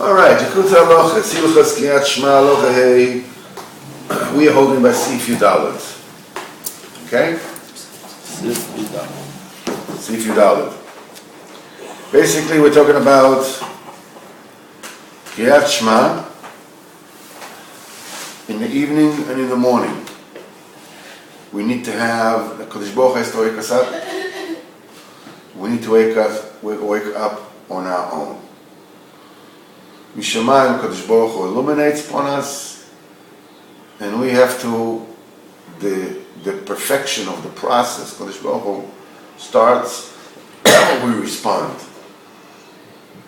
All right, Likutei Halachot, Hilchos Kriyat Shma Halacha Hey. We are holding by Sif Yudalet. Okay? Sif Yudalet. Basically, we're talking about Kriyat Shma in the evening and in the morning. We need to have, the Kodesh Baruch Hu has to wake us up. We need to wake up on our own. Mishamayim, Kodesh Baruch Hu illuminates upon us, and we have to, the perfection of the process, Kodesh Baruch Hu starts, we respond.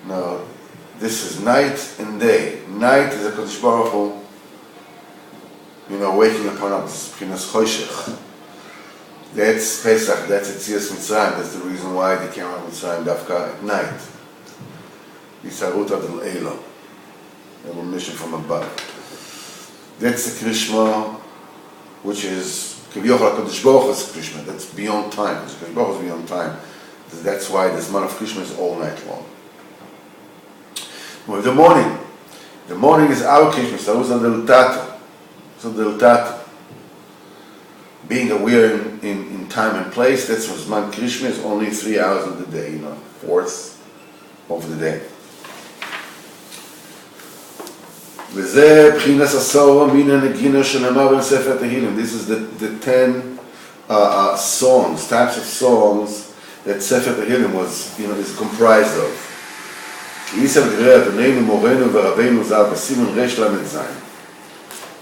Now, this is night and day. Night is a Kodesh Baruch Hu, waking upon us, Krias Choshech. That's Pesach, that's Yetzias Mitzrayim, that's the reason why they came out of Mitzrayim Dafka at night. Yisarut Ad El-Eilo. A mission from above. That's the Krishma, which is Kivyochel HaKadosh Baruch Hu's Krishma. That's beyond time. Kodesh Baruch Hu is beyond time. That's why this month of Krishma is all night long. Well, the morning is our Krishma. So it's on the Lutato. So the Lutato. Being aware in time and place, that's what Zman Krishma is only 3 hours of the day, fourth of the day. This is the 10 songs, types of songs that Sefer Tehillim was, is comprised of.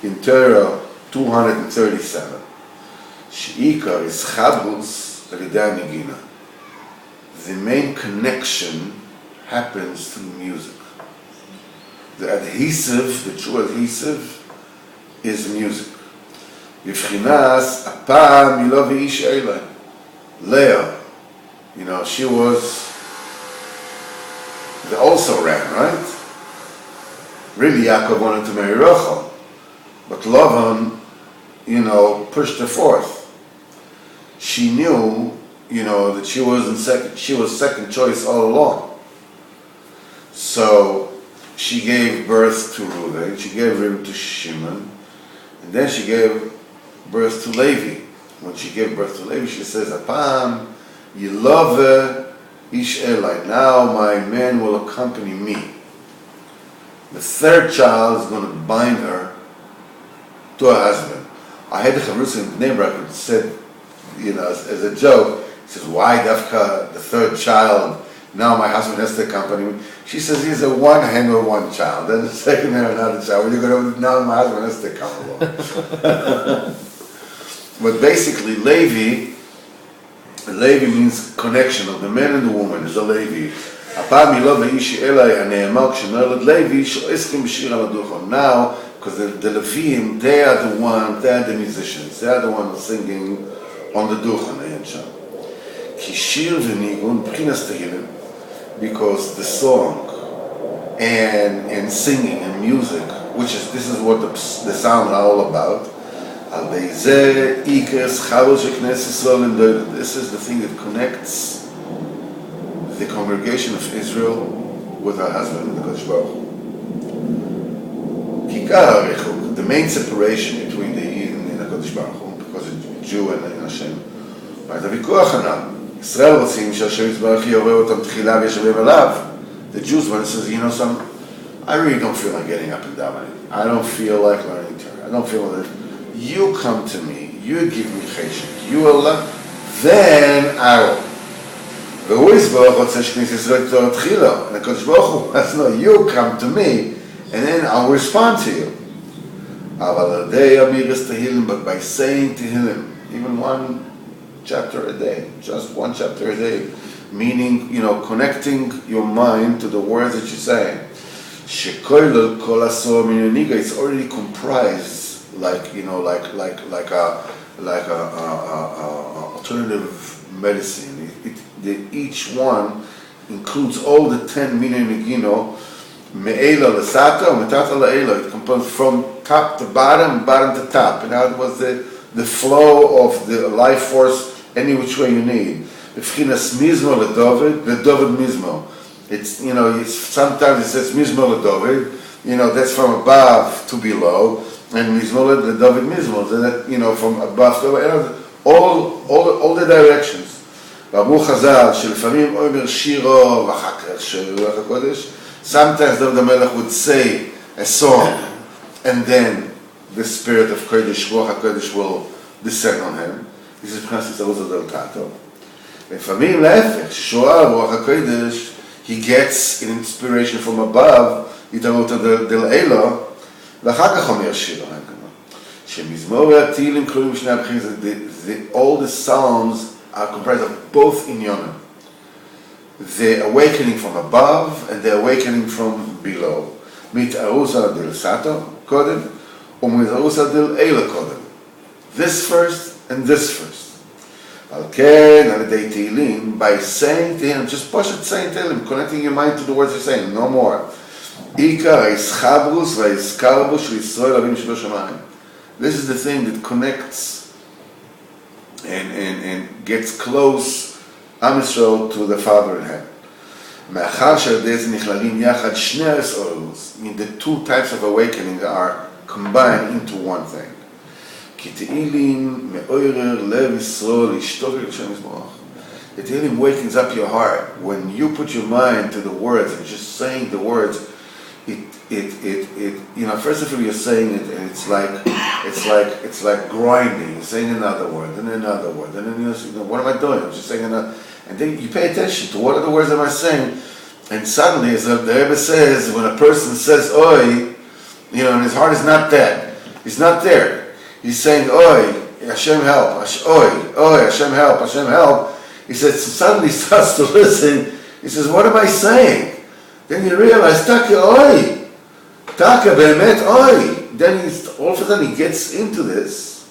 In Torah 237. Sheikar is Chabus Alidei Nigina. The main connection happens through music. The true adhesive, is music. B'fchinas apam yilo v'ish eilai. Leah, she also ran, right? Really, Yaakov wanted to marry Rachel, but Lavan, pushed her forth. She knew, that she was second choice all along. So she gave birth to Reuven, she gave birth to Shimon, and then she gave birth to Levi. When she gave birth to Levi, she says, Apam Yilove Ish Elai. Now my man will accompany me. The third child is going to bind her to her husband. I had the Chavrus in Bnei Brak who said, as a joke, he says, why Dafka, the third child, now my husband has to accompany me? She says, he's a one hen or one child. Then the second hen, another child. When you go to, now my husband has to come along. But basically, Levi means connection of the man and the woman, is a Levi. Now, because the Levim, they are the musicians, they are the ones singing on the Duchan. Because the song and singing and music, this is what the sound are all about. This is the thing that connects the congregation of Israel with her husband, the Kodesh Baruch Hu. The main separation between the Yidden and the Kodesh Baruch Hu, because it's Jew and Hashem. Right? Israel רוצים שהשם יתברך יורה אותם תחילה וישבם עליו. The Jews want to say, I really don't feel like getting up and down. I don't feel like learning Torah. I don't feel like it. You come to me, you give me cheshek, you Allah, then I will. והוא יסברך רוצה שכניס ישראל תורה תחילה. And the Kodesh Baruch Hu says, no, you come to me, and then I'll respond to you. אבל עדי אמירס תהילים, but by saying Tehillim, even one chapter a day, just one chapter a day, meaning, connecting your mind to the words that you say. Shekoilel kol asor min niga, it's already comprised, like a alternative medicine. Each one includes all the 10 million nigino, me'ela l'sata, metata la'ela. It composed from top to bottom, bottom to top. And that was the flow of the life force any which way you need. B'fchinas mizmo leDavid mizmo. It's, sometimes it says Mizmor LeDavid, that's from above to below, and Mizmor LeDavid Mizmor, that, from above to below, all the directions. ואמרו חז"ל שלפעמים אומר שירו ואחר כך שיר רוח הקודש. Sometimes David HaMelech would say a song and then the spirit of Kodesh, Ruach HaKodesh will descend on him. This is מבחינת הסתרות הדלתתו. לפעמים להפך, ששורה רוח הקודש, he gets an inspiration from above, התעלות דלעילו, ואחר כך אומר שירו. שמזמור התהילים כלולים בשני הבחינים, all the psalms are comprised of both inyonim. The awakening from above and the awakening from below. מתערוסה דלסתו קודם, ומתערוסה דלעילו קודם. This first and this first. על כן, על ידי תהילים, by saying Tehillim, just push it, saying Tehillim, connecting your mind to the words you're saying, no more. עיקר הישחברוס והיזכרבוס של ישראל אבינו שבשמיים. This is the thing that connects and gets close Am Yisrael to the Father in heaven. מאחר שעל ידי זה נכללים יחד שני האסורוס, the two types of awakening are combined into one thing. כי תהילים מאוירר לב ישראל לשתוק אל השם יזבח. The Tehillim wakens up your heart. When you put your mind to the words and just saying the words, first of all you're saying it and it's like grinding. You're saying another word and another word and then what am I doing? I'm just saying another, and then you pay attention to what are the words am I saying, and suddenly, as the Rebbe says, when a person says oi, and his heart is not dead, he's not there. He's saying oi, Hashem help, oi, Hashem help, Hashem help. He says suddenly he starts to listen. He says, what am I saying? Then you realize, Taka oi, Taka be'emet oi. Then all of a sudden he gets into this.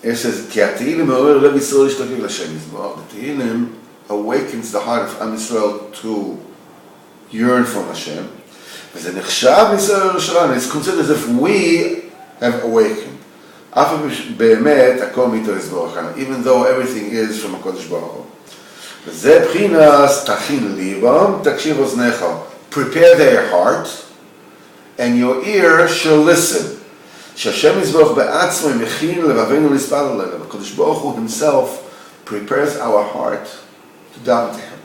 It says, Ki ha'tehillim me'orer lev Yisrael yishtakik l'Hashem yizbach. The Tehillim awakens the heart of Am Yisrael to yearn from Hashem. וזה נחשב מישראל ירושלים. It's considered as if we have awakened. אף באמת הכל מאיתו יזבח. Even though everything is from הקודש ברוך הוא. וזה בחינס תכין ליבם, תקשיב אוזניך. Prepare their heart, and your ear shall listen. שהשם יזבח בעצמו מכין לבבינו לספר עלינו. הקודש ברוך הוא himself prepares our heart to daven to him.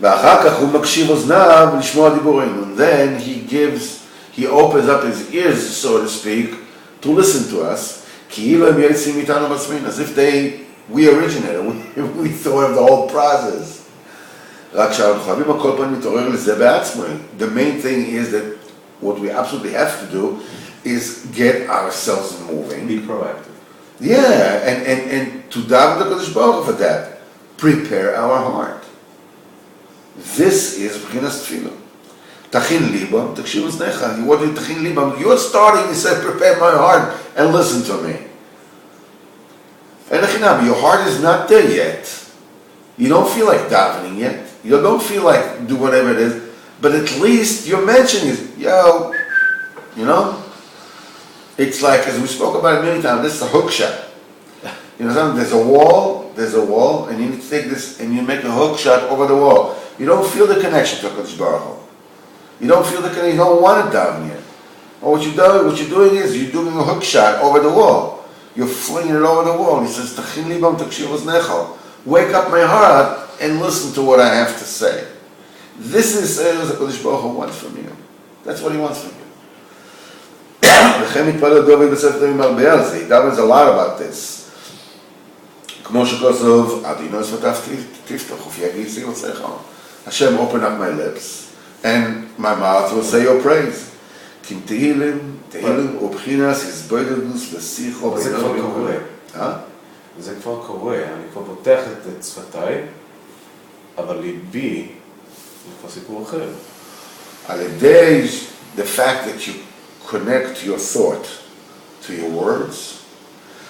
ואחר כך הוא מקשיב אוזניו לשמוע דיבורינו. And then he opens up his ears, so to speak, to listen to us. כאילו הם יוצאים איתנו בעצמנו, as if we originated, we thought of the whole process. רק שאנחנו חייבים הכל פעם מתעורר לזה בעצמו. The main thing is that what we absolutely have to do is get ourselves moving. Be proactive. Yeah, and to daven the Kodesh Baruch for that. Prepare our heart. This is B'chinas Tefillah. Tachin libam, תקשיב אוזניך. What do you tachin libam? You're starting, he said, prepare my heart and listen to me. And your heart is not there yet. You don't feel like davening yet. You don't feel like do whatever it is. But at least your mention is, It's like, as we spoke about it many times, this is a hook shot. There's a wall, and you need to take this, and you make a hook shot over the wall. You don't feel the connection to HaKadosh Baruch Hu. You don't feel the connection, you don't want to daven yet. Or what you're doing is, you're doing a hook shot over the wall. You're flinging it over the wall. He says, Tachin libam takshir oznecha. Wake up my heart and listen to what I have to say. This is what HaKadosh Baruch Hu wants from you. That's what he wants from you. לכן מתפלל דוד בספר דברים הרבה על זה. He davens a lot about this. כמו שכתוב, אדינו שפתיו תפתח ופי ישיא יוצאך. Hashem, open up my lips and my mouth will say your praise. כי תהילים ובחינס הסבודדוס ושיחו. זה כבר קורה. זה כבר קורה. אני כבר פותח את שפתיי, אבל ליבי זה כבר סיפור אחר. על ידי the fact that you connect your thought to your words,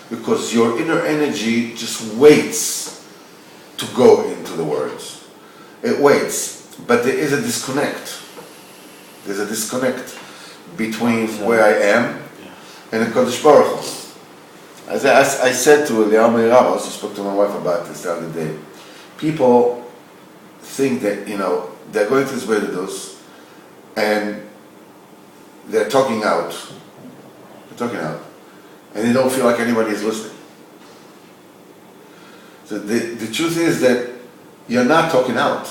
because your inner energy just waits to go into the words. It waits, but there is a disconnect. There's a disconnect between where I am and the Kodesh Baruch Hu. As I said to Eliyahu Meirav, I also spoke to my wife about this the other day. People think that, they're going to Zbeidus and they're talking out. And they don't feel like anybody is listening. So the truth is that you're not talking out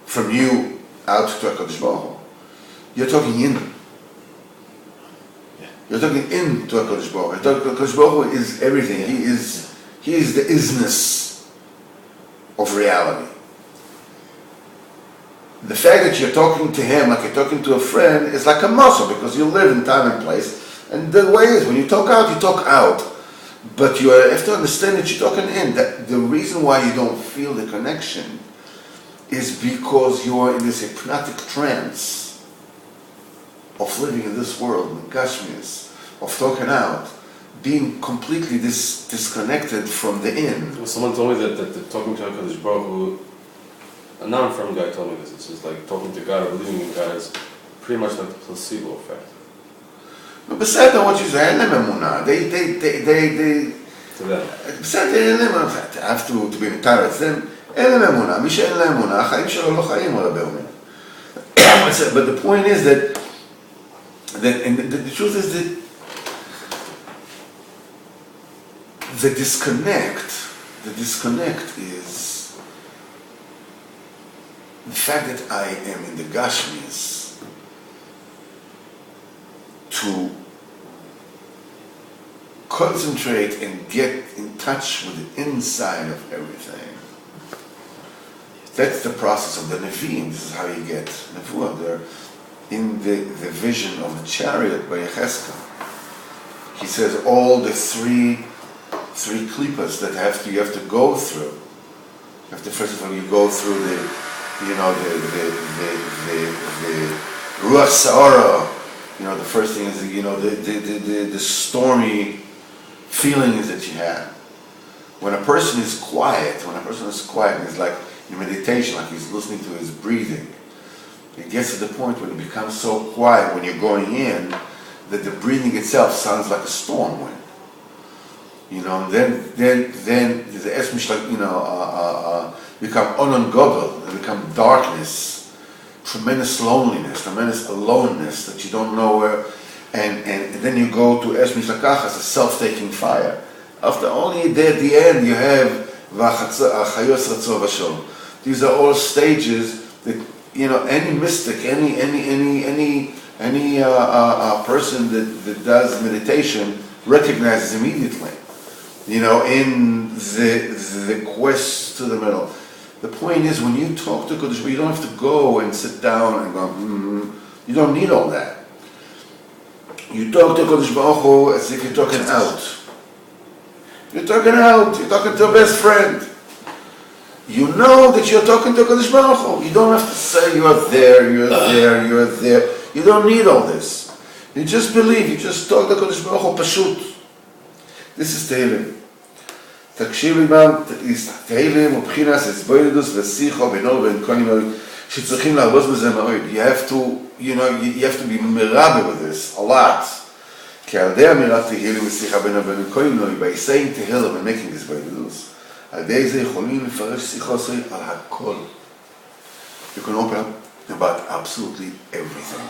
from you out to HaKadosh Baruch Hu. You're talking in. You're talking in to HaKadosh Baruch Hu. HaKadosh Baruch Hu is everything. He is the isness of reality. The fact that you're talking to him like you're talking to a friend is like a muscle, because you live in time and place. And the way is, when you talk out. But you have to understand that you're talking in. That the reason why you don't feel the connection is because you are in this hypnotic trance of living in this world, in Gashmias, of talking out, being completely disconnected from the in. Well, someone told me that talking to HaKadosh Baruch Hu, a non-firm guy told me this. It's just like talking to God or believing in God is pretty much like the placebo effect. But besides what you say, אין להם אמונה. They בסדר, אין להם אמונה. I have to be retired אצלם. אין להם אמונה. מי שאין להם אמונה, החיים שלו לא חיים, הרבה אומר. But the point is that and the truth is that the disconnect is the fact that I am in the Gashmias to concentrate and get in touch with the inside of everything. That's the process of the Nevi'im. This is how you get Nevuah. They're in the vision of the chariot by Yechezkel. He says all the three klippas that you have to go through. You have to, first of all, you go through the Ruach Sa'ara. The first thing is, the stormy feelings that you have. When a person is quiet, and it's like in meditation, like he's listening to his breathing, it gets to the point when it becomes so quiet when you're going in that the breathing itself sounds like a storm wind. And then the esmish, become onon gobel, they become darkness. Tremendous loneliness, tremendous aloneness that you don't know where, and then you go to Esh Mishlakachas, a self-taking fire. After only at the end you have V'achayos Ratzov Vashol. These are all stages that any mystic, any person that does meditation recognizes immediately. In the quest to the middle. The point is, when you talk to Kodesh, you don't have to go and sit down and go, You don't need all that. You talk to Kodesh Baruch Hu as if you're talking out. You're talking out. You're talking to a best friend. You know that you're talking to Kodesh Baruch Hu. You don't have to say you're there. You don't need all this. You just believe. You just talk to Kodesh Baruch Hu, pashut. This is Tehillim. תקשיב ליבם, תהילים ובחינס, הסבוידוס ושיחו בינו ובין קונים שצריכים לעבוד בזה מאוד. You have to be מרבה with this, a lot. כי על ידי אמירת תהילים ושיחה בינו ובין קונים, by saying תהילים and making this הסבוידוס, על ידי זה יכולים לפרש שיחו עשוי על הכל. You can open up about absolutely everything.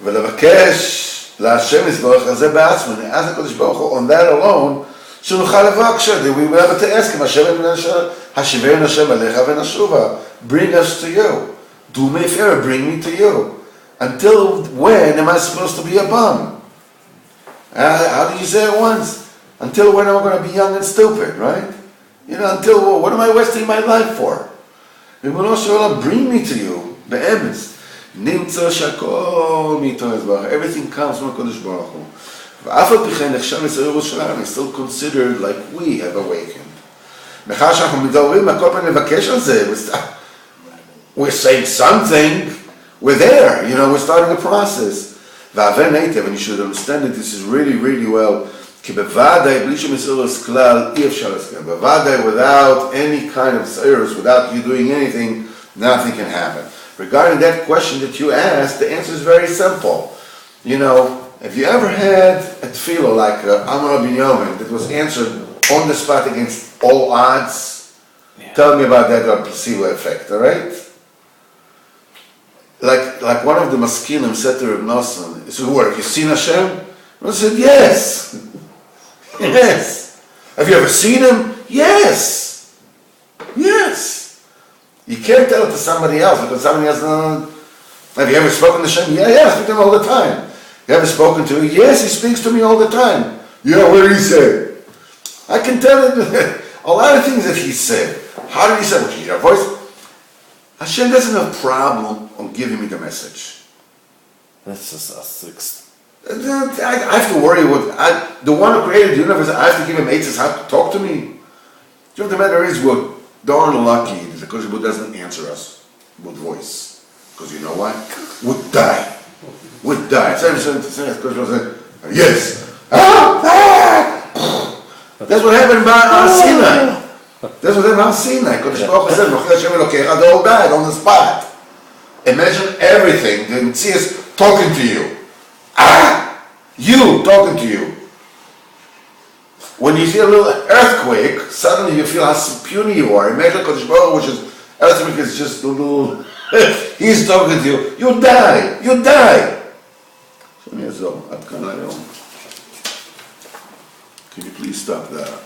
ולבקש להשם יסבורך על זה בעצמו, אז הקדוש ברוך הוא, on that alone, שנוכל לבקש, that we will have to ask him, השיבנו השם עליך ונשובה, bring us to you, do me a favor, bring me to you. Until when am I supposed to be a bum? How did you say it once? Until when am I going to be young and stupid, right? Until what am I wasting my life for? Bring me to you, be'emes. נמצא שהכל מאיתו יתברך. Everything comes from הקדוש ברוך הוא. ואף על פי כן נחשב ישראל ירושלים, is still considered like we have awakened. מאחר שאנחנו מדברים, הכל פעם נבקש על זה. We're saying something. We're there. We're starting a process. והבן היטב, and you should understand that this is really, really well, כי בוודאי, בלי שמסערס כלל, אי אפשר להסכים. בוודאי, without any kind of service, without you doing anything, nothing can happen. Regarding that question that you asked, the answer is very simple. Have you ever had a tefillah like Amar Binyamin that was answered on the spot against all odds? Tell me about that placebo effect, all right? Like one of the maskilim said to Reb Nosson, he said, what, have you seen Hashem? I said, yes. Yes. Have you ever seen him? Yes. Yes. You can't tell it to somebody else because somebody else doesn't. Have you ever spoken to Hashem? Yeah, I speak to him all the time. You ever spoken to him? Yes, he speaks to me all the time. Yeah, what did he say? I can tell it a lot of things that he said. How did he say? Well, can you hear a voice? Hashem doesn't have a problem on giving me the message. That's just a sixth. I have to worry with the one who created the universe. I have to give him eights how to talk to me. Do you know what the matter is? We're darn lucky that Kodesh Baruch Hu doesn't answer us with voice. Because you know why? We'd die. We'd die. Yes. That's what happened by Sinai. That's what happened on Sinai. Kodesh Baruch Hu said, they all died on the spot. Imagine everything. The Messias talking to you. You talking to you. When you feel a little earthquake, suddenly you feel how puny you are. Imagine Kodesh Baruch Hu, which is earthquake is just a little. He's talking to you. You die. You die. Can you please stop that?